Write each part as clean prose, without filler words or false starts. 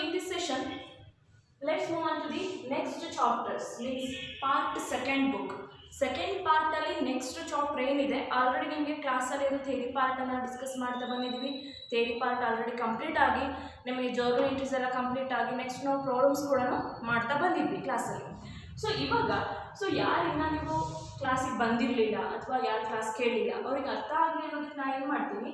in this session, let's move on to the next chapters. Means part second book. Second ಪಾರ್ಟಲ್ಲಿ next chapter ಏನಿದೆ, already ನಿಮಗೆ ಕ್ಲಾಸಲ್ಲಿ ಅದು theory ಪಾರ್ಟನ್ನು discuss ಮಾಡ್ತಾ ಬಂದಿದ್ದೀವಿ. ಥೇರಿ ಪಾರ್ಟ್ ಆಲ್ರೆಡಿ ಕಂಪ್ಲೀಟ್ ಆಗಿ ನಿಮಗೆ ಜರ್ನಲ್ ಎಂಟ್ರೀಸ್ ಎಲ್ಲ ಕಂಪ್ಲೀಟ್ ಆಗಿ ನೆಕ್ಸ್ಟ್ ನಾವು ಪ್ರಾಬ್ಲಮ್ಸ್ ಕೂಡ ಮಾಡ್ತಾ ಬಂದಿದ್ವಿ ಕ್ಲಾಸಲ್ಲಿ. ಇವಾಗ ಯಾರಿನ್ನ ನೀವು ಕ್ಲಾಸಿಗೆ ಬಂದಿರಲಿಲ್ಲ ಅಥವಾ ಯಾರು ಕ್ಲಾಸ್ ಕೇಳಲಿಲ್ಲ ಅವ್ರಿಗೆ ಅರ್ಥ ಆಗಲಿ ಅನ್ನೋದಕ್ಕೆ ನಾನು ಏನು ಮಾಡ್ತೀನಿ,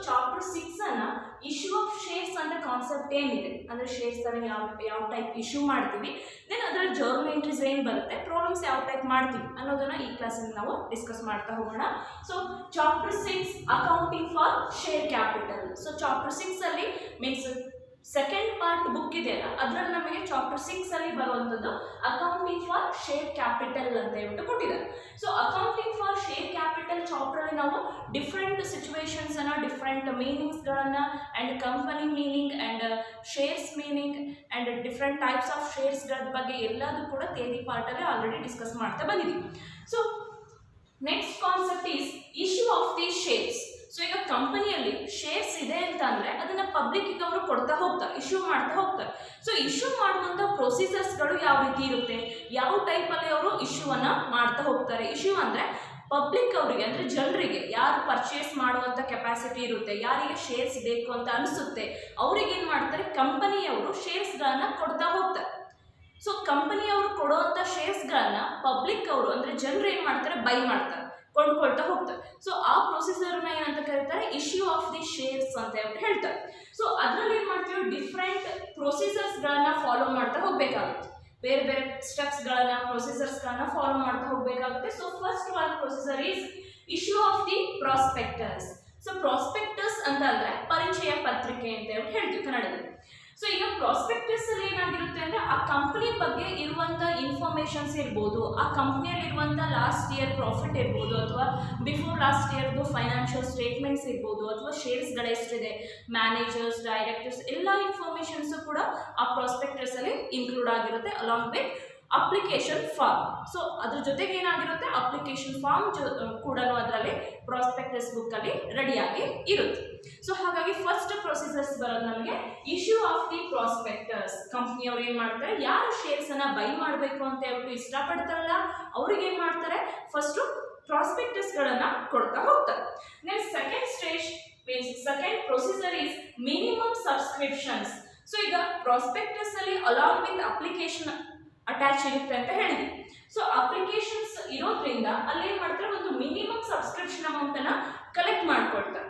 ಚಾಪ್ಟರ್ 6 ಇಶ್ಯೂ ಆಫ್ ಶೇರ್ಸ್ ಅಂತ ಕಾನ್ಸೆಪ್ಟ್ ಏನಿದೆ, ಅಂದರೆ ಶೇರ್ಸನ್ನು ಯಾವ ಟೈಪ್ ಇಶ್ಯೂ ಮಾಡ್ತೀವಿ, ದೆನ್ ಅದರಲ್ಲಿ ಜರ್ನಲ್ ಎಂಟ್ರೀಸ್ ಏನು ಬರುತ್ತೆ, ಪ್ರಾಬ್ಲಮ್ಸ್ ಯಾವ ಟೈಪ್ ಮಾಡ್ತೀವಿ ಅನ್ನೋದನ್ನು ಈ ಕ್ಲಾಸಲ್ಲಿ ನಾವು ಡಿಸ್ಕಸ್ ಮಾಡ್ತಾ ಹೋಗೋಣ. Chapter 6 accounting for share capital. Chapter 6 means second part book ಇದೆಯಲ್ಲ, ಅದರಲ್ಲಿ ನಮಗೆ ಚಾಪ್ಟರ್ 6 ಬರುವಂಥದ್ದು ಅಕೌಂಟಿಂಗ್ ಫಾರ್ ಶೇರ್ ಕ್ಯಾಪಿಟಲ್ ಅಂತ ಹೇಳ್ಬಿಟ್ಟು ಕೊಟ್ಟಿದ್ದಾರೆ. ಅಕೌಂಟಿಂಗ್ ಫಾರ್ ಶೇರ್ ಕ್ಯಾಪಿಟಲ್ ಚಾಪ್ಟರಲ್ಲಿ ನಾವು ಡಿಫ್ರೆಂಟ್ ಸಿಚುವೇಶನ್ಸ್ ಅನ್ನ, ಡಿಫ್ರೆಂಟ್ ಮೀನಿಂಗ್ಸ್ಗಳನ್ನು and company meaning and shares meaning and different types of ಶೇರ್ಸ್ಗಳ ಬಗ್ಗೆ ಎಲ್ಲದೂ ಕೂಡ ಥಿಯರಿ ಪಾರ್ಟಲ್ಲಿ ಆಲ್ರೆಡಿ ಡಿಸ್ಕಸ್ ಮಾಡ್ತಾ ಬಂದಿದ್ದೀವಿ. Next concept is issue of the shares. ಈಗ ಕಂಪನಿಯಲ್ಲಿ ಶೇರ್ಸ್ ಇದೆ ಅಂತ ಅಂದರೆ ಅದನ್ನು ಪಬ್ಲಿಕ್ಕಿಗೆ ಅವರು ಕೊಡ್ತಾ ಹೋಗ್ತಾರೆ, ಇಶ್ಯೂ ಮಾಡ್ತಾ ಹೋಗ್ತಾರೆ. ಇಶ್ಯೂ ಮಾಡುವಂಥ ಪ್ರೊಸೀಜರ್ಸ್ಗಳು ಯಾವ ರೀತಿ ಇರುತ್ತೆ, ಯಾವ ಟೈಪಲ್ಲಿ ಅವರು ಇಶ್ಯೂವನ್ನು ಮಾಡ್ತಾ ಹೋಗ್ತಾರೆ. ಇಶ್ಯೂ ಅಂದರೆ ಪಬ್ಲಿಕ್ ಅವರಿಗೆ, ಅಂದರೆ ಜನರಿಗೆ ಯಾರು ಪರ್ಚೇಸ್ ಮಾಡುವಂಥ ಕೆಪಾಸಿಟಿ ಇರುತ್ತೆ, ಯಾರಿಗೆ ಶೇರ್ಸ್ ಬೇಕು ಅಂತ ಅನಿಸುತ್ತೆ, ಅವ್ರಿಗೇನು ಮಾಡ್ತಾರೆ, ಕಂಪನಿಯವರು ಶೇರ್ಸ್ಗಳನ್ನು ಕೊಡ್ತಾ ಹೋಗ್ತಾರೆ. ಕಂಪನಿಯವರು ಕೊಡುವಂಥ ಶೇರ್ಸ್ಗಳನ್ನ ಪಬ್ಲಿಕ್ ಅವರು, ಅಂದರೆ ಜನರು ಏನು ಮಾಡ್ತಾರೆ, ಬೈ ಮಾಡ್ತಾರೆ, ಕೊಂಡ್ಕೊಳ್ತಾ ಹೋಗ್ತಾರೆ. ಆ ಪ್ರೊಸೀಜರ್ನ ಏನಂತ ಕರೀತಾರೆ, ಇಶ್ಯೂ ಆಫ್ ದಿ ಶೇರ್ಸ್ ಅಂತ ಹೇಳ್ತಾರೆ. ಅದರಲ್ಲಿ ಏನು ಮಾಡ್ತೀವಿ, ಡಿಫ್ರೆಂಟ್ ಪ್ರೊಸೀಜರ್ಸ್ಗಳನ್ನ ಫಾಲೋ ಮಾಡ್ತಾ ಹೋಗಬೇಕಾಗುತ್ತೆ, ಬೇರೆ ಬೇರೆ ಸ್ಟೆಪ್ಸ್ಗಳನ್ನ, ಪ್ರೊಸೀಜರ್ಸ್ಗಳನ್ನ ಫಾಲೋ ಮಾಡ್ತಾ ಹೋಗಬೇಕಾಗುತ್ತೆ. First one procedure is issue of the prospectus. Prospectus ಅಂತ ಅಂದರೆ ಪರಿಚಯ ಪತ್ರಿಕೆ ಅಂತ ಹೇಳ್ತೀವಿ ಕನ್ನಡದಲ್ಲಿ. ಈಗ ಪ್ರಾಸ್ಪೆಕ್ಟಸ್ ಅಲ್ಲಿ ಏನಾಗಿರುತ್ತೆ ಅಂದರೆ ಆ ಕಂಪನಿ ಬಗ್ಗೆ ಇರುವಂಥ ಇನ್ಫಾರ್ಮೇಷನ್ಸ್ ಇರ್ಬೋದು, ಆ ಕಂಪ್ನಿಯಲ್ಲಿ ಇರುವಂಥ ಲಾಸ್ಟ್ ಇಯರ್ ಪ್ರಾಫಿಟ್ ಇರ್ಬೋದು, ಅಥವಾ ಬಿಫೋರ್ ಲಾಸ್ಟ್ ಇಯರ್ದು ಫೈನಾನ್ಷಿಯಲ್ ಸ್ಟೇಟ್ಮೆಂಟ್ಸ್ ಇರ್ಬೋದು, ಅಥವಾ ಶೇರ್ಸ್ಗಳು ಎಷ್ಟಿದೆ, ಮ್ಯಾನೇಜರ್ಸ್, ಡೈರೆಕ್ಟರ್ಸ್ ಎಲ್ಲ ಇನ್ಫಾರ್ಮೇಷನ್ಸು ಕೂಡ ಆ ಪ್ರಾಸ್ಪೆಕ್ಟಸ್ ಅಲ್ಲಿ ಇನ್ಕ್ಲೂಡ್ ಆಗಿರುತ್ತೆ, ಅಲಾಂಗ್ ವಿತ್ ಅಪ್ಲಿಕೇಶನ್ ಫಾರ್ಮ್. ಅದ್ರ ಜೊತೆಗೆ ಏನಾಗಿರುತ್ತೆ, ಅಪ್ಲಿಕೇಶನ್ ಫಾರ್ಮ್ ಕೂಡ ಅದರಲ್ಲಿ ಪ್ರಾಸ್ಪೆಕ್ಟಸ್ ಬುಕ್ಕಲ್ಲಿ ರೆಡಿಯಾಗಿ ಇರುತ್ತೆ. ಹಾಗಾಗಿ ಫಸ್ಟ್ ಪ್ರೊಸೀಜರ್ಸ್ ಬರೋದು ನಮಗೆ ಇಶ್ಯೂ ಆಫ್ ದಿ ಪ್ರಾಸ್ಪೆಕ್ಟಸ್. ಕಂಪ್ನಿಯವ್ರು ಏನು ಮಾಡ್ತಾರೆ, ಯಾರು ಶೇರ್ಸನ್ನು ಬೈ ಮಾಡಬೇಕು ಅಂತ ಹೇಳ್ಬಿಟ್ಟು ಇಷ್ಟಪಡ್ತಾರಲ್ಲ ಅವ್ರಿಗೆ ಏನು ಮಾಡ್ತಾರೆ, ಫಸ್ಟು ಪ್ರಾಸ್ಪೆಕ್ಟಸ್ಗಳನ್ನು ಕೊಡ್ತಾ ಹೋಗ್ತಾರೆ. Next second stage means second procedure is minimum subscriptions. ಈಗ ಪ್ರಾಸ್ಪೆಕ್ಟಸ್ ಅಲ್ಲಿ ಅಲಾಂಗ್ ವಿತ್ ಅಪ್ಲಿಕೇಶನ್ ಅಟ್ಯಾಚ್ ಇರುತ್ತೆ ಅಂತ ಹೇಳಿದ್ವಿ. ಅಪ್ಲಿಕೇಶನ್ಸ್ ಇರೋದ್ರಿಂದ ಅಲ್ಲಿ ಏನು ಮಾಡ್ತಾರೆ, ಒಂದು ಮಿನಿಮಮ್ ಸಬ್ಸ್ಕ್ರಿಪ್ಷನ್ ಅಮೌಂಟನ್ನು ಕಲೆಕ್ಟ್ ಮಾಡ್ಕೊಳ್ತಾರೆ.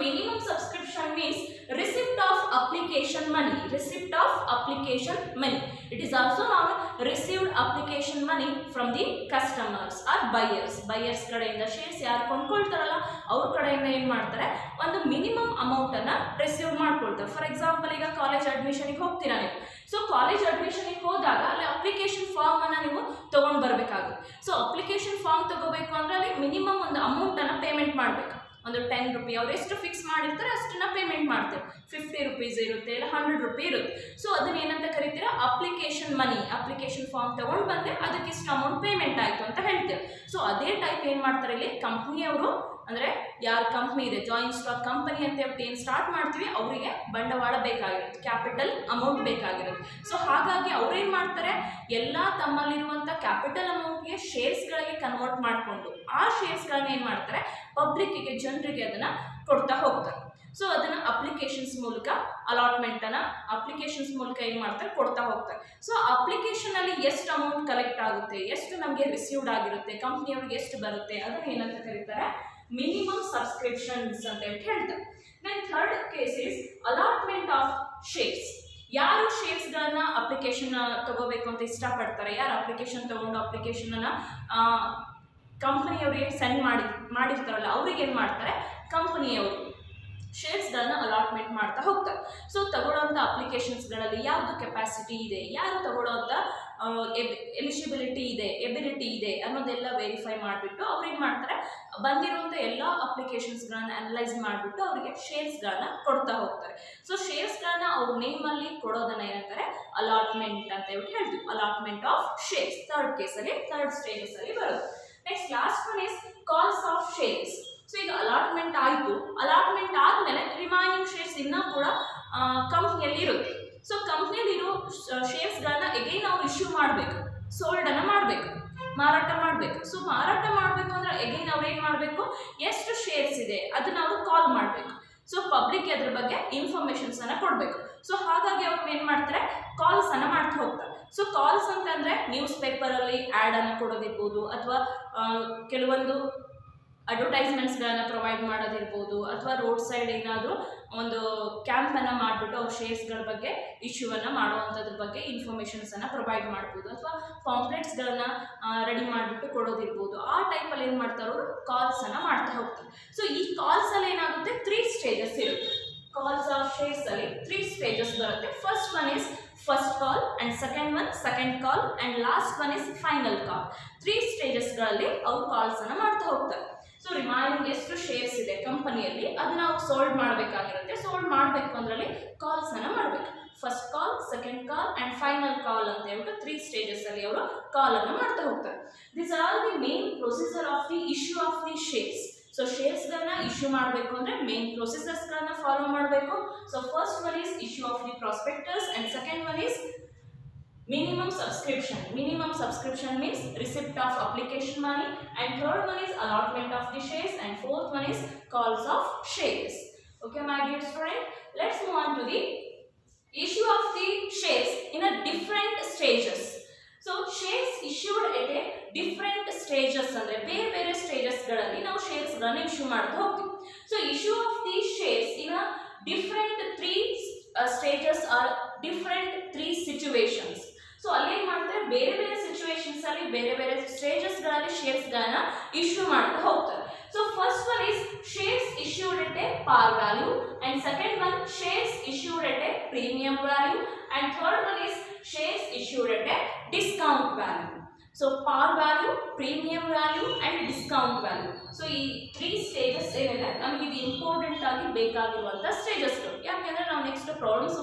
Minimum subscription means receipt of application money. Receipt of application money, it is also non received application money from the customers or buyers. Buyers ಕಡೆಯಿಂದ ಶೇರ್ಸ್ ಯಾರು ಕೊಂಡ್ಕೊಳ್ತಾರಲ್ಲ ಅವ್ರ ಕಡೆಯಿಂದ ಏನು ಮಾಡ್ತಾರೆ, ಒಂದು ಮಿನಿಮಮ್ ಅಮೌಂಟನ್ನು ರಿಸೀವ್ ಮಾಡ್ಕೊಳ್ತಾರೆ. ಫಾರ್ ಎಕ್ಸಾಂಪಲ್, ಈಗ ಕಾಲೇಜ್ ಅಡ್ಮಿಷನಿಗೆ ಹೋಗ್ತೀರಾ ನೀವು. ಕಾಲೇಜ್ ಅಡ್ಮಿಷನಿಗೆ ಹೋದಾಗ ಅಲ್ಲಿ ಅಪ್ಲಿಕೇಶನ್ ಫಾರ್ಮನ್ನು ನೀವು ತೊಗೊಂಡು ಬರಬೇಕಾಗುತ್ತೆ. ಅಪ್ಲಿಕೇಶನ್ ಫಾರ್ಮ್ ತೊಗೋಬೇಕು ಅಂದರೆ ಅಲ್ಲಿ ಮಿನಿಮಮ್ ಒಂದು ಅಮೌಂಟನ್ನು ಪೇಮೆಂಟ್ ಮಾಡಬೇಕು. ಒಂದು 10 ರೂಪಿ ಅವ್ರು ಎಷ್ಟು ಫಿಕ್ಸ್ ಮಾಡಿರ್ತಾರೆ ಅಷ್ಟನ್ನ ಪೇಮೆಂಟ್ ಮಾಡ್ತೇವೆ. 50 ರೂಪೀಸ್ ಇರುತ್ತೆ, ಇಲ್ಲ 100 ರೂಪಿ ಇರುತ್ತೆ. ಅದನ್ನ ಏನಂತ ಕರಿತೀರಾ, ಅಪ್ಲಿಕೇಶನ್ ಮನಿ. ಅಪ್ಲಿಕೇಶನ್ ಫಾರ್ಮ್ ತೊಗೊಂಡು ಬಂದರೆ ಅದಕ್ಕೆ ಇಷ್ಟು ಅಮೌಂಟ್ ಪೇಮೆಂಟ್ ಆಯಿತು ಅಂತ ಹೇಳ್ತೇವೆ. ಅದೇ ಟೈಪ್ ಏನು ಮಾಡ್ತಾರೆ ಇಲ್ಲಿ ಕಂಪ್ನಿಯವರು, ಅಂದರೆ ಯಾರ ಕಂಪ್ನಿ ಇದೆ, ಜಾಯಿಂಟ್ ಸ್ಟಾಕ್ ಕಂಪನಿ ಅಂತ ಹೇಳ್ಬಿಟ್ಟು ಏನು ಸ್ಟಾರ್ಟ್ ಮಾಡ್ತೀವಿ ಅವರಿಗೆ ಬಂಡವಾಳ ಬೇಕಾಗಿರುತ್ತೆ, ಕ್ಯಾಪಿಟಲ್ ಅಮೌಂಟ್ ಬೇಕಾಗಿರುತ್ತೆ. ಹಾಗಾಗಿ ಅವ್ರೇನು ಮಾಡ್ತಾರೆ, ಎಲ್ಲ ತಮ್ಮಲ್ಲಿರುವಂಥ ಕ್ಯಾಪಿಟಲ್ ಅಮೌಂಟ್ಗೆ ಶೇರ್ಸ್ಗಳಿಗೆ ಕನ್ವರ್ಟ್ ಮಾಡಿಕೊಂಡು ಆ ಶೇರ್ಸ್ಗಳನ್ನ ಏನು ಮಾಡ್ತಾರೆ, ಪಬ್ಲಿಕ್ಕಿಗೆ, ಜನರಿಗೆ ಅದನ್ನು ಕೊಡ್ತಾ ಹೋಗ್ತಾರೆ. ಅದನ್ನು ಅಪ್ಲಿಕೇಶನ್ಸ್ ಮೂಲಕ ಅಲಾಟ್ಮೆಂಟನ್ನು ಅಪ್ಲಿಕೇಶನ್ಸ್ ಮೂಲಕ ಏನು ಮಾಡ್ತಾರೆ, ಕೊಡ್ತಾ ಹೋಗ್ತಾರೆ. ಅಪ್ಲಿಕೇಶನಲ್ಲಿ ಎಷ್ಟು ಅಮೌಂಟ್ ಕಲೆಕ್ಟ್ ಆಗುತ್ತೆ, ಎಷ್ಟು ನಮಗೆ ರಿಸೀವ್ಡ್ ಆಗಿರುತ್ತೆ, ಕಂಪ್ನಿಯವ್ರಿಗೆ ಎಷ್ಟು ಬರುತ್ತೆ, ಅದನ್ನು ಏನಂತ ಕರೀತಾರೆ, ಮಿನಿಮಮ್ ಸಬ್ಸ್ಕ್ರಿಪ್ಷನ್ಸ್ ಅಂತ ಹೇಳ್ತಾರೆ. Then third case is allotment of shares. ಯಾರು ಶೇರ್ಸ್ಗಳನ್ನ ಅಪ್ಲಿಕೇಶನ್ ತಗೋಬೇಕು ಅಂತ ಇಷ್ಟಪಡ್ತಾರೆ, ಯಾರು ಅಪ್ಲಿಕೇಶನ್ ತಗೊಂಡು ಅಪ್ಲಿಕೇಶನನ್ನು ಕಂಪನಿಯವರಿಗೆ ಸೆಂಡ್ ಮಾಡಿರ್ತಾರಲ್ಲ ಅವ್ರಿಗೆ ಏನು ಮಾಡ್ತಾರೆ, ಕಂಪನಿಯವರು ಶೇರ್ಸ್ಗಳನ್ನ ಅಲಾಟ್ಮೆಂಟ್ ಮಾಡ್ತಾ ಹೋಗ್ತಾರೆ. ತಗೊಳ್ಳೋಂಥ ಅಪ್ಲಿಕೇಶನ್ಸ್ಗಳಲ್ಲಿ ಯಾವುದು ಕೆಪಾಸಿಟಿ ಇದೆ, ಯಾರು ತಗೊಳ್ಳೋಂಥ ಎಲಿಜಿಬಿಲಿಟಿ ಇದೆ, ಎಬಿಲಿಟಿ ಇದೆ ಅನ್ನೋದೆಲ್ಲ ವೆರಿಫೈ ಮಾಡಿಬಿಟ್ಟು ಅವ್ರೇನು ಮಾಡ್ತಾರೆ, ಬಂದಿರುವಂಥ ಎಲ್ಲ ಅಪ್ಲಿಕೇಶನ್ಸ್ಗಳನ್ನ ಅನಲೈಸ್ ಮಾಡಿಬಿಟ್ಟು ಅವರಿಗೆ ಶೇರ್ಸ್ಗಳನ್ನ ಕೊಡ್ತಾ ಹೋಗ್ತಾರೆ. ಶೇರ್ಸ್ಗಳನ್ನ ಅವ್ರ ನೇಮಲ್ಲಿ ಕೊಡೋದನ್ನ ಏನಂತಾರೆ, ಅಲಾಟ್ಮೆಂಟ್ ಅಂತ ಹೇಳ್ತೀವಿ. ಅಲಾಟ್ಮೆಂಟ್ ಆಫ್ ಶೇರ್ಸ್ ಥರ್ಡ್ ಕೇಸಲ್ಲಿ, ಥರ್ಡ್ ಸ್ಟೇಜಸಲ್ಲಿ ಬರುತ್ತೆ. Next last one is calls of shares. ಈಗ ಅಲಾಟ್ಮೆಂಟ್ ಆಯಿತು, ಅಲಾಟ್ಮೆಂಟ್ ಆದಮೇಲೆ ರಿಮೈನಿಂಗ್ ಶೇರ್ಸ್ ಇನ್ನೂ ಕೂಡ ಕಂಪ್ನಿಯಲ್ಲಿ ಇರುತ್ತೆ. ಮಾಡಬೇಕು, ಸೋಲ್ಡನ್ನು ಮಾಡಬೇಕು, ಮಾರಾಟ ಮಾಡಬೇಕು. ಸೊ ಮಾರಾಟ ಮಾಡಬೇಕು ಅಂದರೆ ಎಗೈನ್ ಅವ್ರು ಏನು ಮಾಡಬೇಕು, ಎಷ್ಟು ಶೇರ್ಸ್ ಇದೆ ಅದನ್ನ ಅವರು ಕಾಲ್ ಮಾಡಬೇಕು. ಸೊ ಪಬ್ಲಿಕ್ ಅದ್ರ ಬಗ್ಗೆ ಇನ್ಫಾರ್ಮೇಷನ್ಸನ್ನು ಕೊಡಬೇಕು. ಸೊ ಹಾಗಾಗಿ ಅವ್ರು ಏನು ಮಾಡ್ತಾರೆ, ಕಾಲ್ಸನ್ನು ಮಾಡ್ತಾ ಹೋಗ್ತಾರೆ. ಸೊ ಕಾಲ್ಸ್ ಅಂತಂದರೆ ನ್ಯೂಸ್ ಪೇಪರಲ್ಲಿ ಆ್ಯಡನ್ನು ಕೊಡೋದಿರ್ಬೋದು, ಅಥವಾ ಕೆಲವೊಂದು ಅಡ್ವರ್ಟೈಸ್ಮೆಂಟ್ಸ್ಗಳನ್ನು ಪ್ರೊವೈಡ್ ಮಾಡೋದಿರ್ಬೋದು, ಅಥವಾ ರೋಡ್ ಸೈಡ್ ಏನಾದರೂ ಒಂದು ಕ್ಯಾಂಪನ್ನು ಮಾಡಿಬಿಟ್ಟು ಅವ್ರ ಶೇರ್ಸ್ಗಳ ಬಗ್ಗೆ ಇಶ್ಯೂವನ್ನು ಮಾಡುವಂಥದ್ರ ಬಗ್ಗೆ ಇನ್ಫಾರ್ಮೇಷನ್ಸನ್ನು ಪ್ರೊವೈಡ್ ಮಾಡ್ಬೋದು, ಅಥವಾ ಪಾಂಪ್ಲೆಟ್ಸ್ಗಳನ್ನು ರೆಡಿ ಮಾಡಿಬಿಟ್ಟು ಕೊಡೋದಿರ್ಬೋದು. ಆ ಟೈಪಲ್ಲಿ ಏನು ಮಾಡ್ತಾರೆ ಅವರು, ಕಾಲ್ಸನ್ನು ಮಾಡ್ತಾ ಹೋಗ್ತಾರೆ. ಸೊ ಈ ಕಾಲ್ಸಲ್ಲಿ ಏನಾಗುತ್ತೆ, 3 ಸ್ಟೇಜಸ್ ಇರುತ್ತೆ. ಕಾಲ್ಸ್ ಆಫ್ ಶೇರ್ಸಲ್ಲಿ 3 ಸ್ಟೇಜಸ್ ಬರುತ್ತೆ. First one is first call, and second one second call, and last one is final call. 3 ಸ್ಟೇಜಸ್ಗಳಲ್ಲಿ ಅವ್ರು ಕಾಲ್ಸನ್ನು ಮಾಡ್ತಾ ಹೋಗ್ತಾರೆ. ಸೊ ರಿಮೈನಿಂಗ್ ಎಷ್ಟು ಶೇರ್ಸ್ ಇದೆ ಕಂಪನಿಯಲ್ಲಿ ಅದನ್ನ ನಾವು ಸೋಲ್ಡ್ ಮಾಡಬೇಕಾಗಿರುತ್ತೆ. ಸೋಲ್ಡ್ ಮಾಡಬೇಕು ಅಂದ್ರಲ್ಲಿ ಕಾಲ್ಸನ್ನು ಮಾಡಬೇಕು. First call, second call and final call ಅಂತ ಹೇಳ್ಬಿಟ್ಟು 3 ಸ್ಟೇಜಸ್ಸಲ್ಲಿ ಅವರು ಕಾಲನ್ನು ಮಾಡ್ತಾ ಹೋಗ್ತಾರೆ. This are the main procedure of the issue of the shares. So ಶೇರ್ಸ್ಗಳನ್ನ ಇಶ್ಯೂ ಮಾಡಬೇಕು ಅಂದರೆ ಮೇನ್ ಪ್ರೊಸೀಜರ್ಸ್ಗಳನ್ನ ಫಾಲೋ ಮಾಡಬೇಕು. So first one is issue of the prospectus, and second one is minimum subscription. Minimum subscription means receipt of application money, and third one is allotment of the shares, and fourth one is calls of shares. Okay my dear student, let's move on to the issue of the shares in a different stages. So shares issued at a different stages ಅಂದ್ರೆ ಬೇರೆ stages ಗಳಲ್ಲಿ ನಾವು shares ಗಳನ್ನು issue ಮಾಡ್ತಾ ಹೋಗ್ತೀವಿ. So issue of the shares in a different 3 stages or different 3 situations. So ಅಲ್ಲೇನು ಮಾಡ್ತಾರೆ, ಬೇರೆ ಸಿಚುವೇಶನ್ಸ್ ಅಲ್ಲಿ ಬೇರೆ ಸ್ಟೇಜಸ್ಗಳಲ್ಲಿ ಶೇರ್ಸ್ಗಳನ್ನ ಇಶ್ಯೂ ಮಾಡ್ತಾ ಹೋಗ್ತಾರೆ. So first one is shares issued at a par value, and second one shares issued at A premium value, and third one is shares issued at A discount value. So ಪಾರ್ value, premium value and discount value. So ಈ 3 stages ಏನಿದೆ ನಮಗೆ ಇದು important ಆಗಿ ಬೇಕಾಗಿರುವಂಥ ಸ್ಟೇಜಸ್ಗಳು. ಯಾಕೆಂದರೆ ನಾವು next problems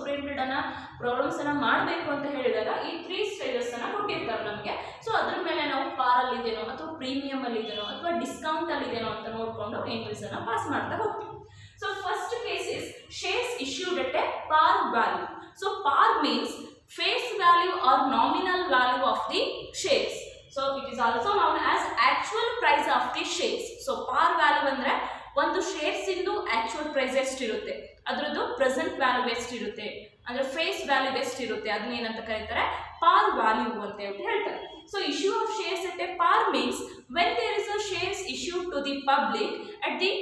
ಪ್ರಾಬ್ಲಮ್ಸನ್ನು ಮಾಡಬೇಕು ಅಂತ ಹೇಳಿದಾಗ ಈ 3 ಸ್ಟೇಜಸ್ಸನ್ನು ಕೊಟ್ಟಿರ್ತಾರೆ ನಮಗೆ. ಸೊ ಅದ್ರ ಮೇಲೆ ನಾವು ಪಾರಲ್ಲಿದೇನೋ ಅಥವಾ ಪ್ರೀಮಿಯಮಲ್ಲಿದೇನೋ ಅಥವಾ ಡಿಸ್ಕೌಂಟಲ್ಲಿದೇನೋ ಅಂತ ನೋಡಿಕೊಂಡು ಎಂಟ್ರೀಸನ್ನು ಪಾಸ್ ಮಾಡ್ತಾ ಹೋಗ್ತೀವಿ. So first case is shares issued at a par value. So par means face value or nominal value of the shares. So it is also known as actual price of the shares. So par value ಅಂದ್ರೆ ಒಂದು shares ಇಂದು actual price ಎಷ್ಟಿರುತ್ತೆ, ಅದರದ್ದು present value ಎಷ್ಟಿರುತ್ತೆ, ಅಂದ್ರೆ face value ಎಷ್ಟಿರುತ್ತೆ, ಅದನ್ನ ಏನಂತ ಕರೀತಾರೆ, ಪಾರ್ ವ್ಯಾಲ್ಯೂ ಅಂತ ಹೇಳ್ತಾರೆ. So issue of shares at a par means when there is a shares issued to the public at the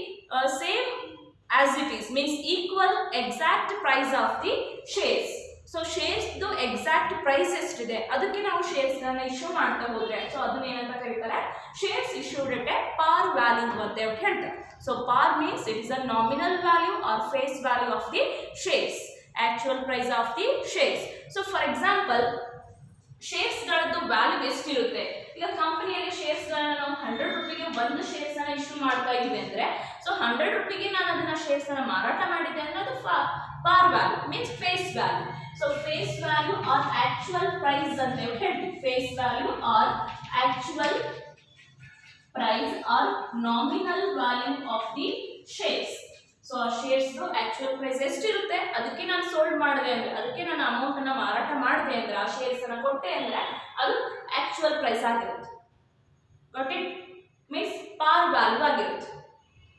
same as it is, means equal exact price of the shares. So ಶೇರ್ಸ್ದು exact price ಎಷ್ಟಿದೆ ಅದಕ್ಕೆ ನಾವು ಶೇರ್ಸ್ಗಳನ್ನ issue ಮಾಡ್ತಾ ಹೋದ್ರೆ so ಅದನ್ನ ಏನಂತ ಕರೀತಾರೆ, shares issued at a par value ಅಂತ ಹೇಳ್ತಾರೆ. So par means it is a nominal value or face value of the shares, actual price of the shares. So for example ಶೇರ್ಸ್ಗಳದ್ದು ವ್ಯಾಲ್ಯೂ ಎಷ್ಟಿರುತ್ತೆ, ಈಗ ಕಂಪನಿಯಲ್ಲಿ ಶೇರ್ಸ್ಗಳನ್ನ ನಾವು 100 ರೂಪಾಯಿಗೆ ಒಂದು ಶೇರ್ಸನ್ನು ಇಶ್ಯೂ ಮಾಡ್ತಾ ಇದ್ದೀವಿ ಅಂದರೆ ಸೊ 100 ರೂಪಾಯಿಗೆ ನಾನು ಅದನ್ನ ಶೇರ್ಸನ್ನು ಮಾರಾಟ ಮಾಡಿದ್ದೆ ಅಂದರೆ ಅದು par value means face value. So face value or actual price ಅಂತ ಹೇಳ್ತೀವಿ. Face value or actual price R nominal value of the shares. So ಆ ಶೇರ್ಸ್ದು ಆಕ್ಚುಯಲ್ ಪ್ರೈಸ್ ಎಷ್ಟಿರುತ್ತೆ ಅದಕ್ಕೆ ನಾನು ಸೋಲ್ಡ್ ಮಾಡಿದೆ ಅಂದರೆ, ಅದಕ್ಕೆ ನಾನು ಅಮೌಂಟನ್ನು ಮಾರಾಟ ಮಾಡಿದೆ ಅಂದರೆ, ಆ ಶೇರ್ಸನ್ನು ಕೊಟ್ಟೆ ಅಂದರೆ ಅದು ಆಕ್ಚುಯಲ್ ಪ್ರೈಸ್ ಆಗಿರುತ್ತೆ. ಬಟ್ ಇಟ್ ಮೀನ್ಸ್ ಪಾರ್ ವ್ಯಾಲ್ಯೂ ಆಗಿರುತ್ತೆ.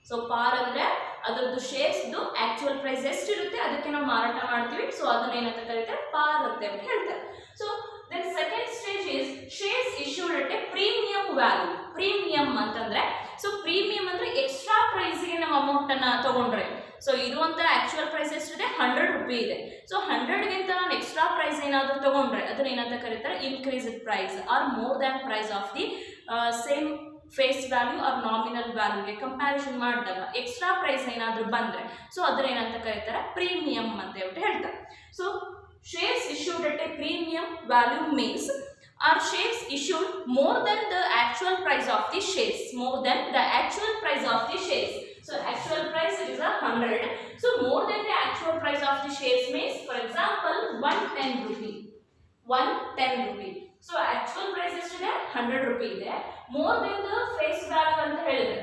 ಸೊ ಪಾರ್ ಅಂದರೆ ಅದರದ್ದು ಶೇರ್ಸ್ದು ಆಕ್ಚುಯಲ್ ಪ್ರೈಸ್ ಎಷ್ಟಿರುತ್ತೆ ಅದಕ್ಕೆ ನಾವು ಮಾರಾಟ ಮಾಡ್ತೀವಿ. ಸೊ ಅದನ್ನ ಏನಂತ ಕರೀತಾರೆ, ಪಾರ್ ಅಂತ ಹೇಳ್ತಾರೆ. So then second stage is shares issued at a premium value. Premium ಅಂತಂದ್ರೆ ಸೊ ಪ್ರೀಮಿಯಂ ಅಂದ್ರೆ ಎಕ್ಸ್ಟ್ರಾ ಪ್ರೈಸ್ಗೆ ನಾವು ಅಮೌಂಟನ್ನು ತಗೊಂಡ್ರೆ, ಸೊ ಇರುವಂಥ ಆಕ್ಚುಯಲ್ ಪ್ರೈಸ್ ಎಷ್ಟಿದೆ 100 ರೂಪಾಯಿ ಇದೆ. ಸೊ 100ಗಿಂತ ನಾನು ಎಕ್ಸ್ಟ್ರಾ ಪ್ರೈಸ್ ಏನಾದರೂ ತಗೊಂಡ್ರೆ ಅದನ್ನ ಏನಂತ ಕರೀತಾರೆ, increased price are more than price of the same face value are nominal ವ್ಯಾಲ್ಯೂಗೆ ಕಂಪ್ಯಾರಿಸನ್ ಮಾಡಿದಾಗ ಎಕ್ಸ್ಟ್ರಾ ಪ್ರೈಸ್ ಏನಾದರೂ ಬಂದರೆ ಸೊ ಅದನ್ನ ಏನಂತ ಕರೀತಾರೆ, ಪ್ರೀಮಿಯಂ ಅಂತ ಹೇಳ್ತಾರೆ. So shares issued at a premium value means are shares issued more than the actual price of the shares, more than the actual price of the shares. So actual price it is 100. So more than the actual price of the shares means, for example, 110 rupee. 110 rupee. So actual price is 100 rupee ಇದೆ. More than the face value ಅಂತ ಹೇಳಿದ್ರೆ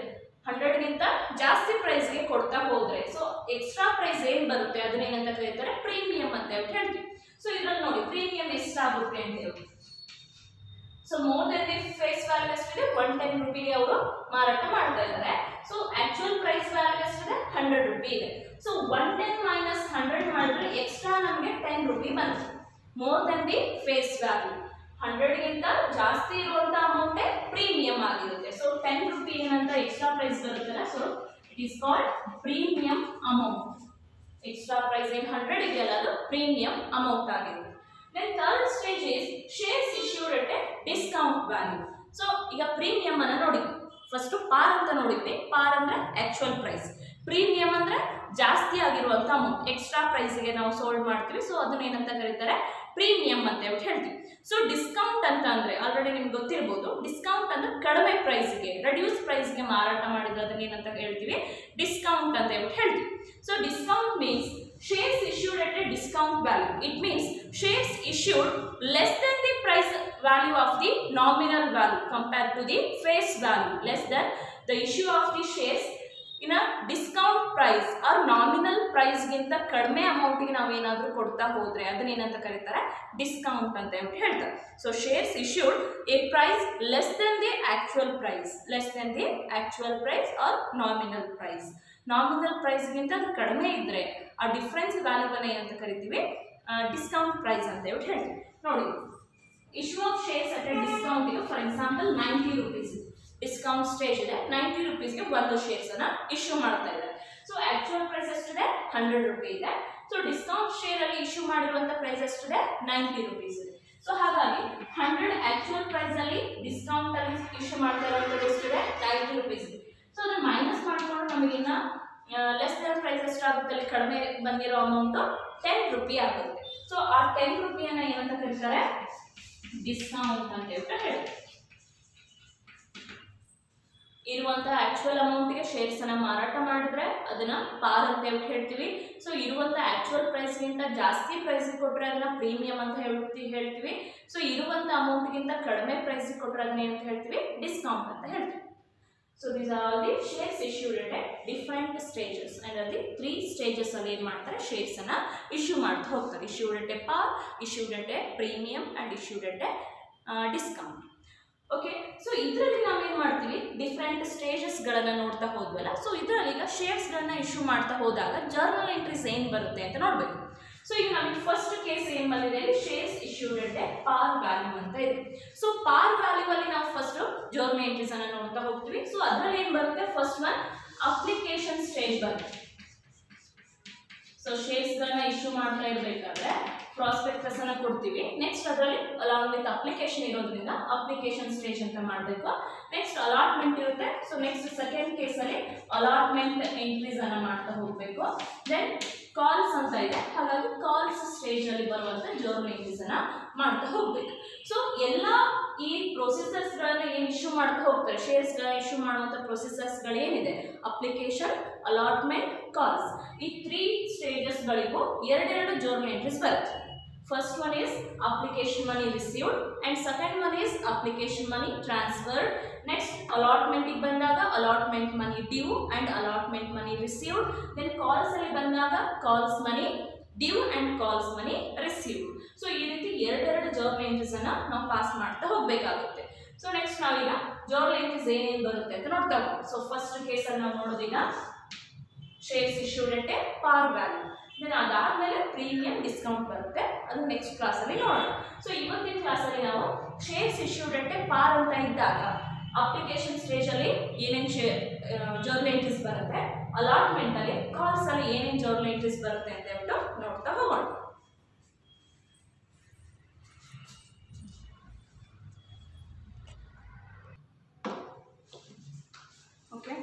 100ಗಿಂತ ಜಾಸ್ತಿ ಪ್ರೈಸ್ಗೆ ಕೊಡ್ತಾ ಹೋದ್ರೆ so extra price ಏನು ಬರುತ್ತೆ ಅದನ್ನ ಏನಂತ ಕರೀತಾರೆ, ಪ್ರೀಮಿಯಂ ಅಂತ ಹೇಳ್ತೀವಿ. ಸೊ ಇದ್ರಲ್ಲಿ ನೋಡಿ ಪ್ರೀಮಿಯಂ ಎಷ್ಟಾಗುತ್ತೆ ಅಂತ ಹೇಳಿ so more than the face value ಎಷ್ಟಿದೆ 110 ರೂಪಿಗೆ ಅವರು ಮಾರಾಟ ಮಾಡ್ತಾ ಇದ್ದಾರೆ. ಸೊ ಆಕ್ಚುಯಲ್ ಪ್ರೈಸ್ ವ್ಯಾಲ್ಯೂ ಎಷ್ಟಿದೆ 100 ರೂಪಿ ಇದೆ. ಸೊ 110 ಮೈನಸ್ 100 ಮಾಡಿದ್ರೆ ಎಕ್ಸ್ಟ್ರಾ ನಮಗೆ 10 ರೂಪಿ ಬರುತ್ತೆ. More than the face value 100 ಗಿಂತ ಜಾಸ್ತಿ ಇರುವಂತ ಅಮೌಂಟ್ ಪ್ರೀಮಿಯಂ ಆಗಿರುತ್ತೆ. ಸೊ 10 ರೂಪಿ ಏನಂತ ಎಕ್ಸ್ಟ್ರಾ ಪ್ರೈಸ್ ಬರುತ್ತಲ್ಲ, so it is called premium amount. Extra price ಏನು 100 ಇದೆಯಲ್ಲ ಅದು ಪ್ರೀಮಿಯಂ ಅಮೌಂಟ್ ಆಗಿರುತ್ತೆ. Then third stage is shares issued at a discount value. So ಈಗ ಪ್ರೀಮಿಯಂ ಅನ್ನ ನೋಡಿದ್ವಿ. ಫಸ್ಟ್ ಪಾರ್ ಅಂತ ನೋಡಿದ್ವಿ. ಪಾರ್ ಅಂದ್ರೆ ಆಕ್ಚುಯಲ್ ಪ್ರೈಸ್. ಪ್ರೀಮಿಯಂ ಅಂದ್ರೆ ಜಾಸ್ತಿ ಆಗಿರುವಂತ ಅಮೌಂಟ್, ಎಕ್ಸ್ಟ್ರಾ ಪ್ರೈಸ್ಗೆ ನಾವು ಸೋಲ್ಡ್ ಮಾಡ್ತೀವಿ. ಸೊ ಅದನ್ನ ಏನಂತ ಕರೀತಾರೆ ಪ್ರೀಮಿಯಂ ಅಂತ ಹೇಳ್ತೀವಿ. ಸೊ ಡಿಸ್ಕೌಂಟ್ ಅಂತ ಅಂದ್ರೆ ಆಲ್ರೆಡಿ ನಿಮ್ಗೆ ಗೊತ್ತಿರಬಹುದು. ಡಿಸ್ಕೌಂಟ್ ಅಂದ್ರೆ ಕಡಿಮೆ ಪ್ರೈಸ್ಗೆ, ರೆಡ್ಯೂಸ್ ಪ್ರೈಸ್ಗೆ ಮಾರಾಟ ಮಾಡಿದ್ರೆ ಅದನ್ನ ಏನಂತ ಹೇಳ್ತೀವಿ ಡಿಸ್ಕೌಂಟ್ ಅಂತ ಹೇಳ್ತೀವಿ. So discount means shares issued at a discount value. It means shares issued less than the price value of the nominal value compared to the face value. Less than the issue of the shares in a discount price or nominal price ಗಿಂತ ಕಡಿಮೆ amount ಗೆ ನಾವು ಏನಾದರೂ ಕೊಡ್ತಾ ಹೋದ್ರೆ ಅದನ್ನ ಏನಂತ ಕರೀತಾರೆ ಡಿಸ್ಕೌಂಟ್ ಅಂತ ಹೇಳ್ತಾರೆ. So shares issued a price less than the actual price, less than the actual price R nominal price. Nominal ಪ್ರೈಸ್ಗಿಂತ ಅದು ಕಡಿಮೆ ಇದ್ದರೆ ಆ ಡಿಫ್ರೆನ್ಸ್ ವ್ಯಾಲ್ಯೂವನ್ನು ಏನಂತ ಕರಿತೀವಿ ಡಿಸ್ಕೌಂಟ್ ಪ್ರೈಸ್ ಅಂತ ಹೇಳ್ತೀವಿ. ನೋಡಿ, issue of shares at a discount ಇದು for example 90 rupees discount stage ಇದೆ. 90 ರೂಪೀಸ್ಗೆ ಒಂದು ಶೇರ್ಸನ್ನು ಇಶ್ಯೂ ಮಾಡ್ತಾ ಇದ್ದಾರೆ. ಸೊ ಆಕ್ಚುಯಲ್ ಪ್ರೈಸ್ ಎಷ್ಟಿದೆ 100 ರೂಪಿ ಇದೆ. ಸೊ ಡಿಸ್ಕೌಂಟ್ ಶೇರಲ್ಲಿ ಇಶ್ಯೂ ಮಾಡಿರುವಂಥ ಪ್ರೈಸ್ ಎಷ್ಟಿದೆ 90 ರೂಪೀಸ್ ಇದೆ. ಸೊ ಹಾಗಾಗಿ 100 ಆಕ್ಚುಯಲ್ ಪ್ರೈಸಲ್ಲಿ ಡಿಸ್ಕೌಂಟಲ್ಲಿ ಇಶ್ಯೂ ಮಾಡ್ತಾ ಇರುವಂಥದ್ದು ಎಷ್ಟಿದೆ 90 ರೂಪೀಸ್ ಇದೆ. ಸೊ ಅದನ್ನು ಮೈನಸ್ ಮಾಡಿಕೊಂಡು ನಮಗಿನ್ನ ಲೆಸ್ ದೆನ್ ಪ್ರೈಸ್ ಎಷ್ಟಾಗುತ್ತೆ, ಅಲ್ಲಿ ಕಡಿಮೆ ಬಂದಿರೋ ಅಮೌಂಟು 10 ರೂಪಿ ಆಗುತ್ತೆ. ಸೊ ಆ 10 ರೂಪಿಯನ್ನು ಏನಂತ ಕರೀತಾರೆ ಡಿಸ್ಕೌಂಟ್ ಅಂತ ಹೇಳ್ತಾರೆ. ಇರುವಂತಹ ಆಕ್ಚುಯಲ್ ಅಮೌಂಟ್ಗೆ ಶೇರ್ಸ್ ಅನ್ನ ಮಾರಾಟ ಮಾಡಿದ್ರೆ ಅದನ್ನ ಪಾರ್ ಅಂತ ಹೇಳ್ತೀವಿ. ಸೊ ಇರುವಂತಹ ಆಕ್ಚುಯಲ್ ಪ್ರೈಸ್ಗಿಂತ ಜಾಸ್ತಿ ಪ್ರೈಸ್ ಕೊಟ್ಟರೆ ಅದನ್ನ ಪ್ರೀಮಿಯಂ ಅಂತ ಹೇಳ್ತೀವಿ. ಸೊ ಇರುವಂತಹ ಅಮೌಂಟ್ಗಿಂತ ಕಡಿಮೆ ಪ್ರೈಸ್ ಕೊಟ್ಟರೆ ಅದನ್ನ ಏನಂತ ಹೇಳ್ತೀವಿ ಡಿಸ್ಕೌಂಟ್ ಅಂತ ಹೇಳ್ತೀವಿ. So these are all the shares issued at different stages, and the 3 stages ಅಲ್ಲಿ ಏನು ಮಾಡ್ತಾರೆ shares ಅನ್ನ ಇಶ್ಯೂ ಮಾಡ್ತಾ ಹೋಗ್ತಾರೆ. issued at a par, issued at a premium and issued at a discount. Okay, so ಇದರಲ್ಲಿ ನಾವೇನು ಮಾಡ್ತೀವಿ ಡಿಫ್ರೆಂಟ್ ಸ್ಟೇಜಸ್ಗಳನ್ನು ನೋಡ್ತಾ ಹೋದ್ವಲ್ಲ. ಸೊ ಇದರಲ್ಲಿ ಈಗ ಶೇರ್ಸ್ಗಳನ್ನ ಇಶ್ಯೂ ಮಾಡ್ತಾ ಹೋದಾಗ ಜರ್ನಲ್ ಎಂಟ್ರೀಸ್ ಏನು ಬರುತ್ತೆ ಅಂತ ನೋಡಬೇಕು. ಸೊ ಈಗ ನಮಗೆ ಫಸ್ಟ್ ಕೇಸ್ ಏನು ಬಂದಿದೆ ಅಲ್ಲಿ shares issued at a par value ಅಂತ ಇದೆ. ಸೊ ಪಾರ್ ವ್ಯಾಲ್ಯೂ ಅಲ್ಲಿ ನಾವು ಫಸ್ಟ್ ಜರ್ನಲ್ ಎಂಟ್ರೀಸ್ ಅನ್ನ ನೋಡ್ತಾ ಹೋಗ್ತೀವಿ. ಸೊ ಅದರಲ್ಲಿ ಏನು ಬರುತ್ತೆ ಫಸ್ಟ್ ಒನ್ ಅಪ್ಲಿಕೇಶನ್ ಸ್ಟೇಜ್ ಬರುತ್ತೆ. ಸೊ ಶೇರ್ಸ್ಗಳನ್ನ ಇಶ್ಯೂ ಮಾಡ್ತಾ ಇರಬೇಕಾದ್ರೆ ಪ್ರಾಸ್ಪೆಕ್ಟಸ್ ಅನ್ನ ಕೊಡ್ತೀವಿ. ನೆಕ್ಸ್ಟ್ ಅದರಲ್ಲಿ ಅಲಾಂಗ್ ವಿತ್ ಅಪ್ಲಿಕೇಶನ್ ಇರೋದ್ರಿಂದ ಅಪ್ಲಿಕೇಶನ್ ಸ್ಟೇಜ್ ಅಂತ ಮಾಡಬೇಕು. ನೆಕ್ಸ್ಟ್ ಅಲಾಟ್ಮೆಂಟ್ ಇರುತ್ತೆ. ಸೊ ನೆಕ್ಸ್ಟ್ ಸೆಕೆಂಡ್ ಕೇಸಲ್ಲಿ ಅಲಾಟ್ಮೆಂಟ್ ಎಂಟ್ರೀಸ್ ಅನ್ನ ಮಾಡ್ತಾ ಹೋಗಬೇಕು. ದೆನ್ ಕಾಲ್ಸ್ ಅಂತ ಇದೆ, ಹಾಗಾಗಿ ಕಾಲ್ಸ್ ಸ್ಟೇಜ್ ಅಲ್ಲಿ ಬರುವಂತ ಜರ್ನಲ್ ಎಂಟ್ರೀಸ್ ಅನ್ನ ಮಾಡ್ತಾ ಹೋಗ್ಬೇಕು. ಸೊ ಎಲ್ಲ ಈ ಪ್ರೊಸೆಸರ್ಸ್ಗಳನ್ನ ಏನು ಇಶ್ಯೂ ಮಾಡ್ತಾ ಹೋಗ್ತಾರೆ, ಶೇರ್ಸ್ಗಳನ್ನ ಇಶ್ಯೂ ಮಾಡುವಂಥ ಪ್ರೊಸೆಸರ್ಸ್ಗಳು ಏನಿದೆ ಅಪ್ಲಿಕೇಶನ್, ಅಲಾಟ್ಮೆಂಟ್, ಕಾಲ್ಸ್, ಈ 3 ಸ್ಟೇಜಸ್ಗಳಿಗೂ ಎರಡೆರಡು ಜರ್ನಲ್ ಎಂಟ್ರೀಸ್ ಬರುತ್ತೆ. First one is application money received and second one is application money transferred. Next allotment ಗೆ ಬಂದಾಗ allotment money due and allotment money received. Then calls ಅಲ್ಲಿ ಬಂದಾಗ calls money due and calls money received. So ಈ ರೀತಿ ಎರಡೆರಡು journal entries ಅನ್ನ ನಾವು pass ಮಾಡ್ತಾ ಹೋಗಬೇಕಾಗುತ್ತೆ. ಸೊ ನೆಕ್ಸ್ಟ್ ನಾವೀಗ ಜರ್ನಲ್ ಎಂಟ್ರೀಸ್ ಏನೇನು ಬರುತ್ತೆ ಅಂತ ನೋಡ್ತಾ ಹೋಗೋಣ. ಸೊ ಫಸ್ಟ್ ಕೇಸ್ ಅಲ್ಲಿ ನಾವು ನೋಡೋದೀಗ shares issued at a par value. Then ಅದಾದಮೇಲೆ ಪ್ರೀಮಿಯಂ ಡಿಸ್ಕೌಂಟ್ ಬರುತ್ತೆ, ಅದು ನೆಕ್ಸ್ಟ್ ಕ್ಲಾಸಲ್ಲಿ ನೋಡೋಣ. ಸೊ ಇವತ್ತಿನ ಕ್ಲಾಸಲ್ಲಿ ನಾವು shares issued at a par ಅಂತ ಇದ್ದಾಗ ಅಪ್ಲಿಕೇಶನ್ ಸ್ಟೇಜಲ್ಲಿ ಏನೇನು ಜರ್ನಲ್ ಎಂಟ್ರೀಸ್ ಬರುತ್ತೆ, ಅಲಾಟ್ಮೆಂಟಲ್ಲಿ ಕಾಲ್ಸಲ್ಲಿ ಏನೇನು ಜರ್ನಲ್ ಎಂಟ್ರೀಸ್ ಬರುತ್ತೆ ಅಂತ ಹೇಳ್ಬಿಟ್ಟು ನೋಡ್ತಾ ಹೋಗೋಣ. Okay,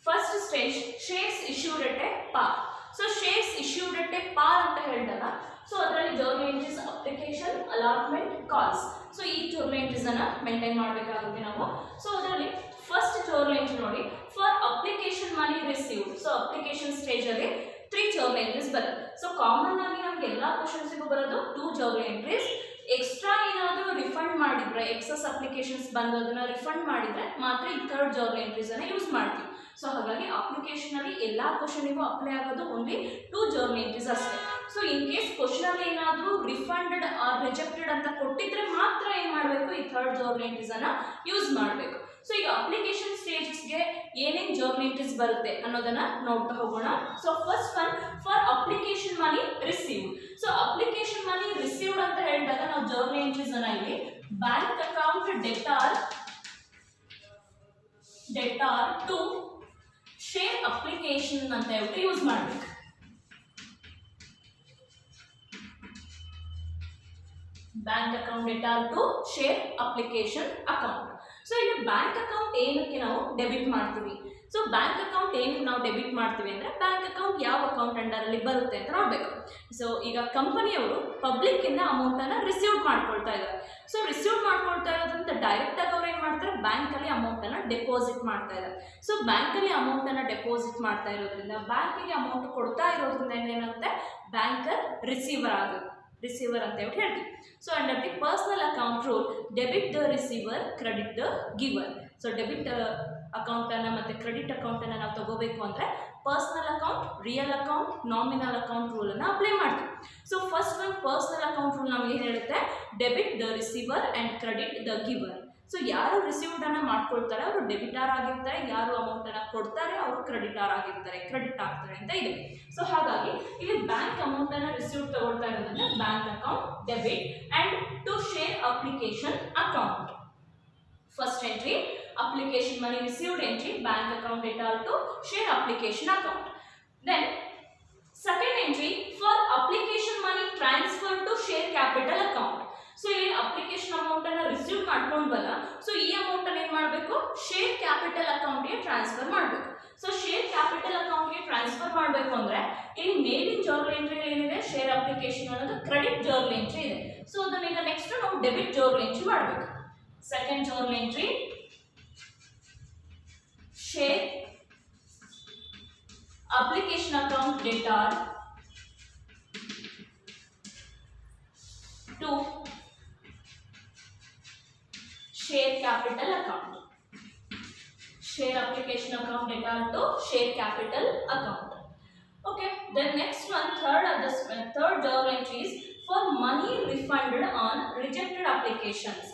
first stage shares issued at a par. So shares issued at a par ಅಂತ ಹೇಳಿದಾಗ ಸೊ ಅದರಲ್ಲಿ journal entries application, allotment, calls, so ಈ ಜರ್ನಲ್ ಎಂಟ್ರೀಸ್ ಅನ್ನ ಮೇಂಟೈನ್ ಮಾಡಬೇಕಾಗುತ್ತೆ ನಾವು. ಸೊ ಅದರಲ್ಲಿ ಫಸ್ಟ್ ಜರ್ನಲ್ ಎಂಟ್ರಿ ನೋಡಿ, for application money received. So application stage ಅಲ್ಲಿ 3 ಜರ್ನಲ್ ಎಂಟ್ರೀಸ್ ಬರುತ್ತೆ. ಸೊ ಕಾಮನ್ ಆಗಿ ನಮ್ಗೆ ಎಲ್ಲ ಕ್ವಶನ್ಸ್ಗೂ ಬರೋದು 2 ಜರ್ನಲ್ ಎಂಟ್ರೀಸ್. ಎಕ್ಸ್ಟ್ರಾ ಏನಾದರೂ ರಿಫಂಡ್ ಮಾಡಿದ್ರೆ, ಎಕ್ಸಸ್ ಅಪ್ಲಿಕೇಶನ್ಸ್ ಬಂದು ಅದನ್ನ ರಿಫಂಡ್ ಮಾಡಿದ್ರೆ ಮಾತ್ರ ಈ 3rd ಜರ್ನಲ್ ಎಂಟ್ರೀಸ್ ಅನ್ನ ಯೂಸ್ ಮಾಡ್ತೀವಿ. ಸೊ ಹಾಗಾಗಿ ಅಪ್ಲಿಕೇಶನ್ ಅಲ್ಲಿ ಎಲ್ಲಾ ಕ್ವಶನ್ಗೂ ಅಪ್ಲೈ ಆಗೋದು ಓನ್ಲಿ 2 ಜರ್ನಲ್ ಎಂಟ್ರೀಸ್ ಅಷ್ಟೇ. ಸೊ ಇನ್ ಕೇಸ್ ಕ್ವಶನ್ ಅಲ್ಲಿ ಏನಾದರೂ ರಿಫಂಡೆಡ್ ಆರ್ ರಿಜೆಕ್ಟೆಡ್ ಅಂತ ಕೊಟ್ಟಿದ್ರೆ ಮಾತ್ರ ಏನ್ ಮಾಡಬೇಕು, ಈ ಥರ್ಡ್ ಜರ್ನಲ್ ಎಂಟ್ರೀಸ್ ಅನ್ನ ಯೂಸ್ ಮಾಡಬೇಕು. ಸೊ ಈಗ ಅಪ್ಲಿಕೇಶನ್ ಸ್ಟೇಜಸ್ಗೆ ಏನೇನು ಜರ್ನಲ್ ಎಂಟ್ರೀಸ್ ಬರುತ್ತೆ ಅನ್ನೋದನ್ನ ನೋಡ್ತಾ ಹೋಗೋಣ. So first one for application money received. So application money received ಅಂತ ಹೇಳಿದಾಗ ನಾವು ಜರ್ನಲ್ ಎಂಟ್ರೀಸ್ ಅನ್ನ ಇಲ್ಲಿ bank account debtor to share application ಅಂತ ಹೇಳ್ಬಿಟ್ಟು ಯೂಸ್ ಮಾಡಬೇಕು. Bank account debtor to share application account. So ಈಗ ಬ್ಯಾಂಕ್ ಅಕೌಂಟ್ ಏನಕ್ಕೆ ನಾವು ಡೆಬಿಟ್ ಮಾಡ್ತೀವಿ, ಸೊ ಬ್ಯಾಂಕ್ ಅಕೌಂಟ್ ಏನಕ್ಕೆ ನಾವು ಡೆಬಿಟ್ ಮಾಡ್ತೀವಿ ಅಂದರೆ ಬ್ಯಾಂಕ್ ಅಕೌಂಟ್ ಯಾವ ಅಕೌಂಟ್ ಅಂಡರಲ್ಲಿ ಬರುತ್ತೆ ಅಂತ ನೋಡಬೇಕು. ಸೊ ಈಗ ಕಂಪನಿಯವರು ಪಬ್ಲಿಕ್ಕಿಂದ ಅಮೌಂಟನ್ನು ರಿಸೀವ್ ಮಾಡ್ಕೊಳ್ತಾ ಇದ್ದಾರೆ. ಸೊ ರಿಸೀವ್ ಮಾಡ್ಕೊಳ್ತಾ ಇರೋದ್ರಿಂದ ಡೈರೆಕ್ಟಾಗಿ ಅವ್ರು ಏನು ಮಾಡ್ತಾರೆ, ಬ್ಯಾಂಕಲ್ಲಿ ಅಮೌಂಟನ್ನು ಡೆಪಾಸಿಟ್ ಮಾಡ್ತಾ ಇದ್ದಾರೆ. ಸೊ ಬ್ಯಾಂಕಲ್ಲಿ ಅಮೌಂಟನ್ನು ಡೆಪಾಸಿಟ್ ಮಾಡ್ತಾ ಇರೋದ್ರಿಂದ, ಬ್ಯಾಂಕಿಗೆ ಅಮೌಂಟ್ ಕೊಡ್ತಾ ಇರೋದ್ರಿಂದ ಏನಾಗುತ್ತೆ, ಬ್ಯಾಂಕರ್ ರಿಸೀವರ್ ಅಂತ ಹೇಳ್ತೀವಿ. So under the personal account rule debit the receiver, credit the giver. So debit ಅಕೌಂಟನ್ನು ಮತ್ತು ಕ್ರೆಡಿಟ್ ಅಕೌಂಟನ್ನು ನಾವು ತಗೋಬೇಕು ಅಂದರೆ personal account, real account, nominal account ರೂಲನ್ನು ಅಪ್ಲೈ ಮಾಡ್ತೀವಿ. So first one personal account rule ನಮಗೆ ಏನು ಹೇಳುತ್ತೆ, debit the receiver and credit the giver. So ಯಾರು ರಿಸೀವ್ಡನ್ನು ಮಾಡ್ಕೊಳ್ತಾರೆ ಅವರು ಡೆಬಿಟಾರ್ ಆಗಿರ್ತಾರೆ, ಯಾರು ಅಮೌಂಟನ್ನು ಕೊಡ್ತಾರೆ ಅವರು ಕ್ರೆಡಿಟ್ ಆಗ್ತಾರೆ ಅಂತ ಇದೆ. ಸೊ ಹಾಗಾಗಿ ಇಲ್ಲಿ ಬ್ಯಾಂಕ್ ಅಮೌಂಟನ್ನು ರಿಸೀವ್ ತಗೊಳ್ತಾ ಇರೋದ್ರಿಂದ bank account debit and to share application account. First entry application money received entry, bank account data to share application account. Then second entry for application money transfer to share capital account. So ಇಲ್ಲಿ application amount ಅನ್ನು receive ಮಾಡ್ಕೊಂಡ್ವಲ್ಲ, so ಈ amount ಅನ್ನು ಏನು ಮಾಡಬೇಕು, share capital ಅಕೌಂಟ್ಗೆ transfer ಮಾಡಬೇಕು. So share capital ಅಕೌಂಟ್ಗೆ transfer ಮಾಡಬೇಕು ಅಂದರೆ ಇಲ್ಲಿ ಮೇಲಿನ ಜರ್ನಲ್ ಎಂಟ್ರಿ ಏನಿದೆ, ಶೇರ್ ಅಪ್ಲಿಕೇಶನ್ ಅನ್ನೋದು ಕ್ರೆಡಿಟ್ ಜರ್ನಲ್ ಎಂಟ್ರಿ ಇದೆ. ಸೊ ಅದನ್ನ ಈಗ ನೆಕ್ಸ್ಟ್ ನಾವು ಡೆಬಿಟ್ ಜರ್ನಲ್ ಎಂಟ್ರಿ ಮಾಡಬೇಕು. Second journal entry share application account data to share capital account. Share application account data to share capital account. Okay, then next one, third journal entry is for money refunded on rejected applications.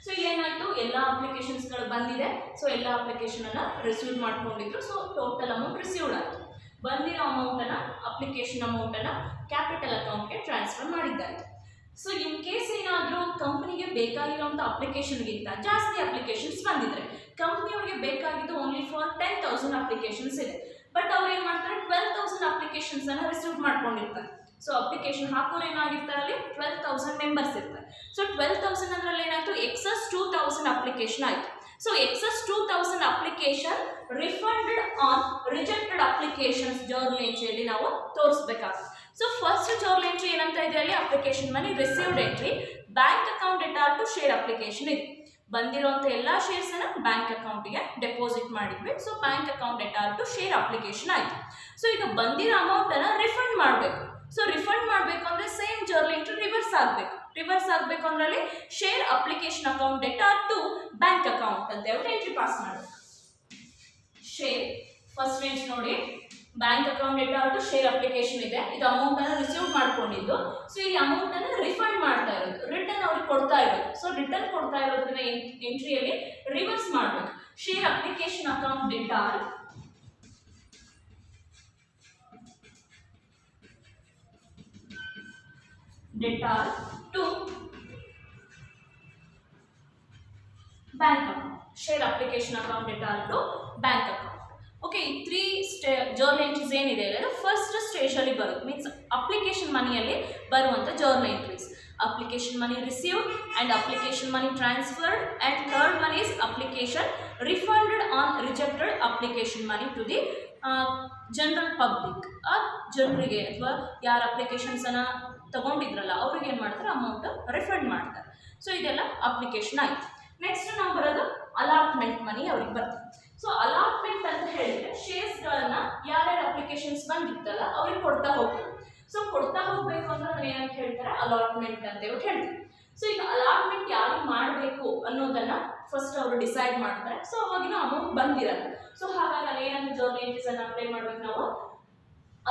So ಏನಾಯಿತು, ಎಲ್ಲ ಅಪ್ಲಿಕೇಶನ್ಸ್ಗಳು ಬಂದಿದೆ. So ಎಲ್ಲ ಅಪ್ಲಿಕೇಶನನ್ನು receive ಮಾಡ್ಕೊಂಡಿದ್ರು. So total amount received ಆಯಿತು. ಬಂದಿರೋ ಅಮೌಂಟನ್ನು, ಅಪ್ಲಿಕೇಶನ್ ಅಮೌಂಟನ್ನು ಕ್ಯಾಪಿಟಲ್ ಅಕೌಂಟ್ಗೆ ಟ್ರಾನ್ಸ್ಫರ್ ಮಾಡಿದ್ದಾಯಿತು. ಸೊ ಇನ್ ಕೇಸ್ ಏನಾದರೂ ಕಂಪ್ನಿಗೆ ಬೇಕಾಗಿರೋಂಥ ಅಪ್ಲಿಕೇಶನ್ಗಿಂತ ಜಾಸ್ತಿ ಅಪ್ಲಿಕೇಶನ್ಸ್ ಬಂದಿದ್ರೆ, ಕಂಪ್ನಿಯವ್ರಿಗೆ ಬೇಕಾಗಿದ್ದು ಓನ್ಲಿ ಫಾರ್ 10,000 ಅಪ್ಲಿಕೇಶನ್ಸ್ ಇದೆ, ಬಟ್ ಅವ್ರು ಏನು ಮಾಡ್ತಾರೆ 12,000 ಅಪ್ಲಿಕೇಶನ್ಸನ್ನು ರಿಸೀವ್ ಮಾಡ್ಕೊಂಡಿರ್ತಾರೆ. ಸೊ ಅಪ್ಲಿಕೇಶನ್ ಹಾಕೋರು ಏನಾಗಿರ್ತಾರೆ, ಅಲ್ಲಿ 12,000 ಮೆಂಬರ್ಸ್ ಇರ್ತಾರೆ. ಸೊ 12,000 ಅದರಲ್ಲಿ ಏನಾಯಿತು, ಎಕ್ಸಸ್ 2,000 ಅಪ್ಲಿಕೇಶನ್ ಆಯಿತು. So excess 2,000 application refunded on rejected applications journal ಎಂಟ್ರಿಯಲ್ಲಿ ನಾವು ತೋರಿಸ್ಬೇಕಾಗ್ತದೆ. ಸೊ ಫಸ್ಟ್ ಜರ್ನಲ್ ಎಂಟ್ರಿ ಏನಂತ ಇದೆ, ಅಲ್ಲಿ application money received entry, bank account data to share application ಇದೆ. ಬಂದಿರುವಂಥ ಎಲ್ಲ ಶೇರ್ಸನ್ನು ಬ್ಯಾಂಕ್ ಅಕೌಂಟಿಗೆ ಡೆಪಾಸಿಟ್ ಮಾಡಿದ್ವಿ. So bank account data to share application ಆಯಿತು. ಸೊ ಈಗ ಬಂದಿರೋ ಅಮೌಂಟನ್ನು ರಿಫಂಡ್ ಮಾಡಬೇಕು. ಸೊ ರಿಫಂಡ್ ಮಾಡಬೇಕು ಅಂದರೆ ಸೇಮ್ ಜರ್ನಲ್ ಎಂಟ್ರಿ ರಿವರ್ಸ್ ಆಗಬೇಕು ಅಂದರೆ ಅಲ್ಲಿ share application account data to bank account ಅಂತ ಹೇಳಿ ಎಂಟ್ರಿ ಪಾಸ್ ಮಾಡಬೇಕು. ಶೇರ್ ಫಸ್ಟ್ ಎಂಟ್ರಿ ನೋಡಿ, bank account data to share application ಇದೆ. ಇದು ಅಮೌಂಟನ್ನು ರಿಸೀವ್ ಮಾಡ್ಕೊಂಡಿದ್ದು. ಸೊ ಈ ಅಮೌಂಟನ್ನು ರಿಫಂಡ್ ಮಾಡ್ತಾ ಇರೋದು, ರಿಟರ್ನ್ ಅವ್ರಿಗೆ ಕೊಡ್ತಾ ಇರೋದು. ಸೊ ರಿಟರ್ನ್ ಕೊಡ್ತಾ ಇರೋದನ್ನ ಎಂಟ್ರಿಯಲ್ಲಿ ರಿವರ್ಸ್ ಮಾಡಬೇಕು. Share application account data to bank account, share application account data to bank account. Okay, ಈ 3 ಜರ್ನಲ್ ಎಂಟ್ರೀಸ್ ಏನಿದೆ ಅಲ್ಲ, ಫಸ್ಟ್ ಸ್ಟೇಜಲ್ಲಿ ಬರುತ್ತೆ, ಮೀನ್ಸ್ ಅಪ್ಲಿಕೇಶನ್ ಮನಿಯಲ್ಲಿ ಬರುವಂಥ journal entries. Application money received and application money transferred and third one is application refunded on rejected application money to the general public, ಜನರಿಗೆ ಅಥವಾ ಯಾರು ಅಪ್ಲಿಕೇಶನ್ಸನ್ನು ತಗೊಂಡಿದ್ರಲ್ಲ ಅವ್ರಿಗೆ ಏನು ಮಾಡ್ತಾರೆ, ಅಮೌಂಟ್ ರಿಫಂಡ್ ಮಾಡ್ತಾರೆ. ಸೊ ಇದೆಲ್ಲ ಅಪ್ಲಿಕೇಶನ್ ಆಯಿತು. ನೆಕ್ಸ್ಟ್ ನಾವು ಬರೋದು ಅಲಾಟ್ಮೆಂಟ್ ಮನಿ ಅವ್ರಿಗೆ ಬರ್ತದೆ. ಸೊ ಅಲಾಟ್ಮೆಂಟ್ ಅಂತ ಹೇಳಿದ್ರೆ ಶೇರ್ಸ್ಗಳನ್ನು ಯಾರ್ಯಾರು ಅಪ್ಲಿಕೇಶನ್ಸ್ ಬಂದಿತ್ತಲ್ಲ ಅವ್ರಿಗೆ ಕೊಡ್ತಾ ಹೋಗ್ತಾರೆ. ಸೊ ಕೊಡ್ತಾ ಹೋಗಬೇಕು ಅಂದ್ರೆ ಅದನ್ನ ಏನಂತ ಹೇಳ್ತಾರೆ, ಅಲಾಟ್ಮೆಂಟ್ ಅಂತ ಹೇಳ್ತೀವಿ. ಸೊ ಈಗ ಅಲಾಟ್ಮೆಂಟ್ ಯಾರಿಗೆ ಮಾಡಬೇಕು ಅನ್ನೋದನ್ನ ಫಸ್ಟ್ ಅವರು ಡಿಸೈಡ್ ಮಾಡ್ತಾರೆ. ಸೊ ಅವಾಗಿನ ಅಮೌಂಟ್ ಬಂದಿರಲ್ಲ. ಸೊ ಹಾಗಾಗಿ ಅಲ್ಲಿ ಏನಂತ ಜರ್ನಲ್ ಎಂಟ್ರೀಸ್ ಅನ್ನು ಅಪ್ಲೈ ಮಾಡ್ಬೇಕು ನಾವು,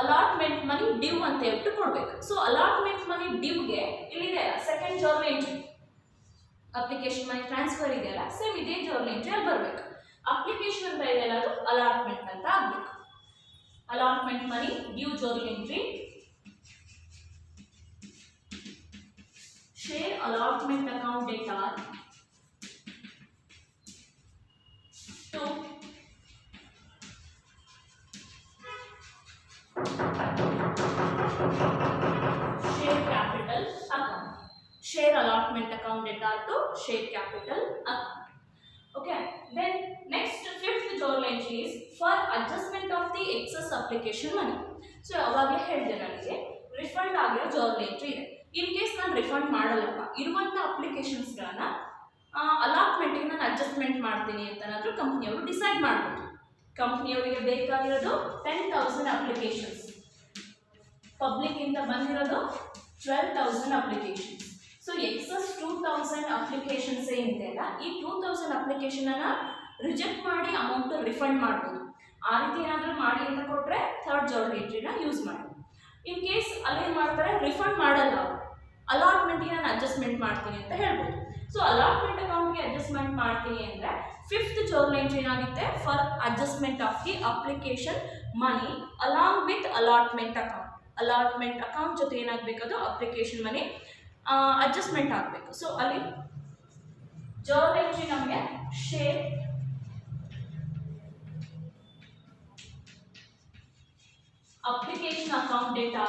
ಅಲಾಟ್ಮೆಂಟ್ ಮನಿ ಡ್ಯೂ ಅಂತ ಹೇಳ್ಬಿಟ್ಟು ಕೊಡ್ಬೇಕು. ಸೊ ಅಲಾಟ್ಮೆಂಟ್ ಮನಿ ಡ್ಯೂಗೆ ಇಲ್ಲಿದೆ second journal entry, application money transfer ಇದೆಯಲ್ಲ ಸೇಮ್ ಇದೇ ಜರ್ನಲ್ ಎಂಟ್ರಿ ಅಲ್ಲಿ ಬರಬೇಕು. ಅಪ್ಲಿಕೇಶನ್ ಅಂತ ಇದೆಯಲ್ಲ ಅದು ಅಲಾಟ್ಮೆಂಟ್ ಅಂತ ಆಗಬೇಕು. Allotment money due journal entry, share allotment account data to share capital account. Share allotment account data to share capital account. Okay, then next fifth journal entry is for adjustment of the excess application money. So ಅವಾಗಲೇ ಹೇಳಿದೆ ನನಗೆ refund ಆಗಿರೋ journal entry ಇದೆ. In case ನಾನು refund ಮಾಡಲ್ಲಪ್ಪ, ಇರುವಂಥ ಅಪ್ಲಿಕೇಶನ್ಸ್ಗಳನ್ನ ಅಲಾಟ್ಮೆಂಟಿಗೆ ನಾನು adjustment ಮಾಡ್ತೀನಿ ಅಂತನಾದರೂ ಕಂಪ್ನಿಯವರು decide ಮಾಡ್ಬೋದು. ಕಂಪ್ನಿಯವರಿಗೆ ಬೇಕಾಗಿರೋದು 10,000 ಅಪ್ಲಿಕೇಶನ್ಸ್, ಪಬ್ಲಿಕ್ಕಿಂದ ಬಂದಿರೋದು 12,000 ಅಪ್ಲಿಕೇಶನ್ಸ್. ಸೊ ಎಕ್ಸಸ್ 2,000 ಅಪ್ಲಿಕೇಶನ್ಸ್ ಏನಿದೆ ಅಲ್ಲ, ಈ 2,000 ಅಪ್ಲಿಕೇಶನನ್ನು ರಿಜೆಕ್ಟ್ ಮಾಡಿ ಅಮೌಂಟ್ ರಿಫಂಡ್ ಮಾಡ್ಬೋದು. ಆ ರೀತಿ ಏನಾದರೂ ಮಾಡಿ ಅಂತ ಕೊಟ್ಟರೆ ಥರ್ಡ್ ಜರ್ನಲ್ ಎಂಟ್ರಿನ ಯೂಸ್ ಮಾಡಿ. ಇನ್ ಕೇಸ್ ಅಲ್ಲೇನು ಮಾಡ್ತಾರೆ, ರಿಫಂಡ್ ಮಾಡಲ್ಲ, ಅಲಾಟ್ಮೆಂಟ್ಗೆ ನಾನು ಅಡ್ಜಸ್ಟ್ಮೆಂಟ್ ಮಾಡ್ತೀನಿ ಅಂತ ಹೇಳ್ಬೋದು. ಸೊ ಅಲಾಟ್ಮೆಂಟ್ ಅಕೌಂಟ್ಗೆ ಅಡ್ಜಸ್ಟ್ಮೆಂಟ್ ಮಾಡ್ತೀನಿ ಅಂದರೆ ಫಿಫ್ತ್ ಜರ್ನಲ್ ಎಂಟ್ರಿ ಏನಾಗುತ್ತೆ, for adjustment of the application money along with allotment account. Allotment account ಜೊತೆ ಏನಾಗಬೇಕದು ಅಪ್ಲಿಕೇಶನ್ ಮನಿ ಅಡ್ಜಸ್ಟ್ಮೆಂಟ್ ಆಗಬೇಕು. ಸೊ ಅಲ್ಲಿ ಜರ್ನಲ್ ಎಂಟ್ರಿ ನಮಗೆ share application account data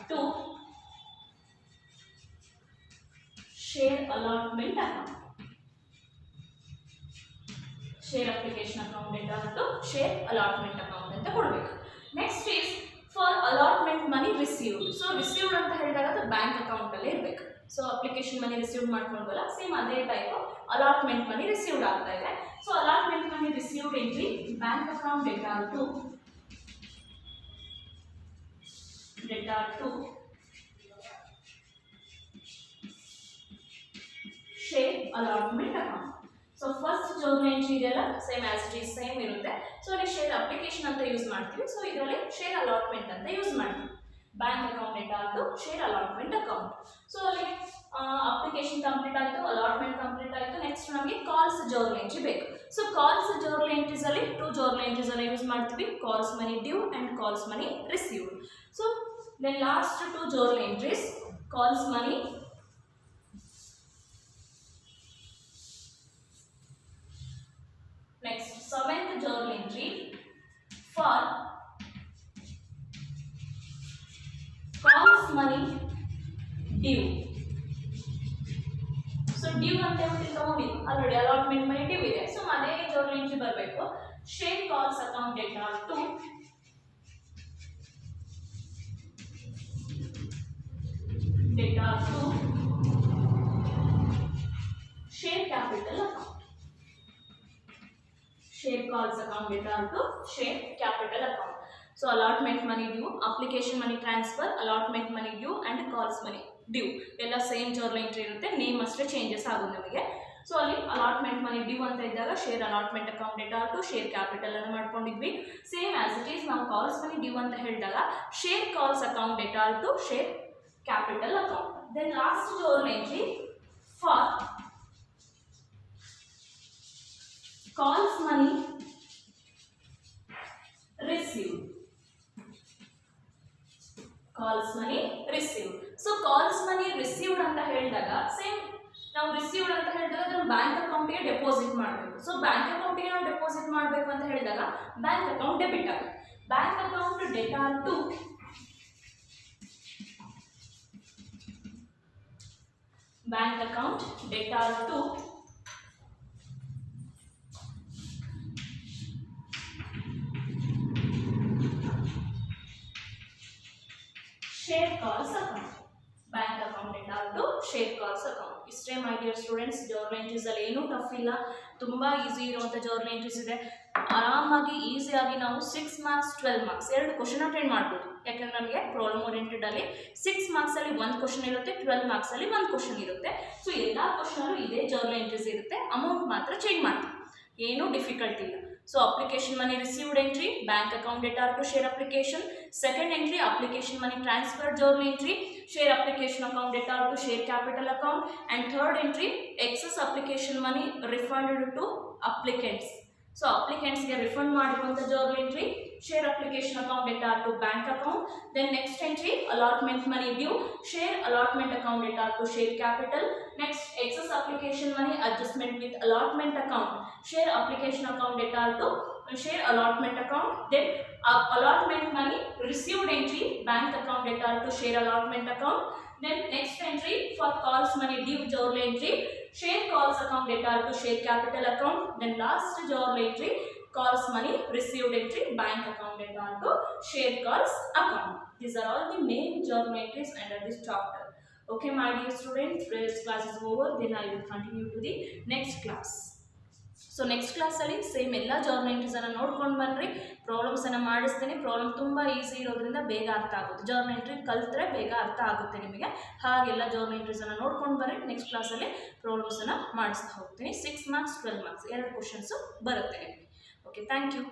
to share allotment account. Share application account data to share allotment account ಅಂತ ಕೊಡಬೇಕು. Next is for allotment money received. So received ಅಂತ ಹೇಳಿದಾಗ ಅದು bank account ಅಲ್ಲೇ ಇರಬೇಕು. ಸೊ ಅಪ್ಲಿಕೇಶನ್ ಮನಿ ರಿಸೀವ್ಡ್ ಮಾಡ್ಕೊಳ್ಬಲ್ಲ, same ಅದೇ type allotment money received ಆಗ್ತಾ ಇದೆ. So allotment money received entry bank account data to share allotment account. So first journal entry ಇದೆಯಲ್ಲ same as it is same ಇರುತ್ತೆ. So ಅಲ್ಲಿ share application ಅಂತ use ಮಾಡ್ತೀವಿ. So ಇದರಲ್ಲಿ share allotment ಅಂತ use ಮಾಡ್ತೀವಿ. Bank account data to share allotment account. So ಅಲ್ಲಿ application complete ಆಯಿತು, ಅಲಾಟ್ಮೆಂಟ್ ಕಂಪ್ಲೀಟ್ ಆಯಿತು. ನೆಕ್ಸ್ಟ್ ನಮಗೆ ಕಾಲ್ಸ್ ಜರ್ನಲ್ ಎಂಟ್ರಿ ಬೇಕು. ಸೊ ಕಾಲ್ಸ್ ಜರ್ನಲ್ ಎಂಟ್ರೀಸ್ ಅಲ್ಲಿ 2 ಜರ್ನಲ್ ಎಂಟ್ರೀಸ್ ಅನ್ನು ಯೂಸ್ ಮಾಡ್ತೀವಿ, calls money due and calls money received. So then last 2 journal entries calls money next 7th journal entry for calls money due. So due ಅಂತ ಹೇಳ್ಬಿಟ್ಟು ತಗೊಂಡಿ already allotment money due ಇದೆ. So ಅದೇ journal entry ಬರಬೇಕು. Share calls account data to share capital account. Share calls account data to share capital account. So allotment money due, application money transfer, allotment money due and calls money due ಎಲ್ಲ same journal entry ಇರುತ್ತೆ, name ಅಷ್ಟೇ changes ಆಗೋದು ನಮಗೆ. So ಅಲ್ಲಿ allotment money due ಅಂತ ಇದ್ದಾಗ share allotment account data to share capital ಅನ್ನು ಮಾಡ್ಕೊಂಡಿದ್ವಿ. ಸೇಮ್ ಆಸ್ ಇಟ್ ಈಸ್ ನಾವು ಕಾಲ್ಸ್ ಮನಿ ಡ್ಯೂ ಅಂತ ಹೇಳಿದಾಗ share calls account data to share capital account. Then last journal entry for calls money received. Calls money received. So calls money received ಅಂತ ಹೇಳಿದಾಗ same ನಾವು received ಅಂತ ಹೇಳಿದಾಗ ಅದನ್ನ bank ಅಕೌಂಟ್ಗೆ ಡೆಪಾಸಿಟ್ ಮಾಡಬೇಕು. ಸೊ ಬ್ಯಾಂಕ್ ಅಕೌಂಟ್ಗೆ ನಾವು ಡೆಪಾಸಿಟ್ ಮಾಡಬೇಕು ಅಂತ ಹೇಳಿದಾಗ ಬ್ಯಾಂಕ್ ಅಕೌಂಟ್ ಡೆಬಿಟ್ ಆಗುತ್ತೆ. Bank account data to bank account data to share calls account. Bank account data to share calls account. ಇಷ್ಟೇ my dear students, journal entries ಅಲ್ಲಿ ಏನೂ ಟಫ್ ಇಲ್ಲ, ತುಂಬ ಈಸಿ ಇರುವಂಥ ಜರ್ನಲ್ ಎಂಟ್ರೀಸ್ ಇದೆ. ಆರಾಮಾಗಿ ಈಸಿಯಾಗಿ ನಾವು 6 ಮಾರ್ಕ್ಸ್ 12 ಮಾರ್ಕ್ಸ್ 2 ಕ್ವಶನ್ ಅಟೆಂಡ್ ಮಾಡ್ಬೋದು. ಯಾಕಂದರೆ ನಮಗೆ ಪ್ರಾಬ್ಲಮ್ ಓರಿಯೆಂಟೆಡ್ ಅಲ್ಲಿ 6 ಮಾರ್ಕ್ಸಲ್ಲಿ 1 ಕ್ವಶನ್ ಇರುತ್ತೆ, 12 ಮಾರ್ಕ್ಸಲ್ಲಿ 1 ಕ್ವಶನ್ ಇರುತ್ತೆ. ಸೊ ಎಲ್ಲ ಕ್ವಶನಲ್ಲೂ ಇದೇ ಜರ್ನಲ್ ಎಂಟ್ರೀಸ್ ಇರುತ್ತೆ, ಅಮೌಂಟ್ ಮಾತ್ರ ಚೇಂಜ್ ಮಾಡ್ತೀವಿ, ಏನೂ ಡಿಫಿಕಲ್ಟ್ ಇಲ್ಲ. So application money received entry, bank account data to share application. Second entry, application money transferred journal entry, share application account data to share capital account. And third entry, excess application money refunded to applicants. So applicants get refund ಮಾಡಿರುವಂತ journal entry, share application account data to bank account. Then next entry, allotment money due, share allotment account data to share capital. Next, excess application money adjustment with allotment account, share application account data to share allotment account. Then allotment money received entry, bank account data to share allotment account. Then next entry, for calls money due journal entry, share calls account data to share capital account. Then last journal entry, calls money received entry, bank account data to share calls account. These are all the main journal entries under this chapter. Okay, my dear students, today's class is over. Then I will continue to the next class. So next ಕ್ಲಾಸಲ್ಲಿ same ಎಲ್ಲ journal ಎಂಟ್ರೀಸನ್ನು ನೋಡ್ಕೊಂಡು ಬನ್ನಿರಿ. ಪ್ರಾಬ್ಲಮ್ಸನ್ನು ಮಾಡಿಸ್ತೀನಿ. Problem ತುಂಬ easy ಇರೋದ್ರಿಂದ ಬೇಗ ಅರ್ಥ ಆಗುತ್ತೆ. ಜರ್ನಲ್ ಎಂಟ್ರಿ ಕಲಿತ್ರೆ ಬೇಗ ಅರ್ಥ ಆಗುತ್ತೆ ನಿಮಗೆ. ಹಾಗೆಲ್ಲ ಜರ್ನಲ್ ಎಂಟ್ರೀಸನ್ನು ನೋಡ್ಕೊಂಡು ಬರ್ರಿ. ನೆಕ್ಸ್ಟ್ ಕ್ಲಾಸಲ್ಲಿ ಪ್ರಾಬ್ಲಮ್ಸನ್ನು ಮಾಡಿಸ್ತಾ ಹೋಗ್ತೀನಿ. 6 ಮಾರ್ಕ್ಸ್ 12 ಮಾರ್ಕ್ಸ್ 2 ಕ್ವಶನ್ಸು ಬರುತ್ತೆ ನಿಮಗೆ. Okay, thank you.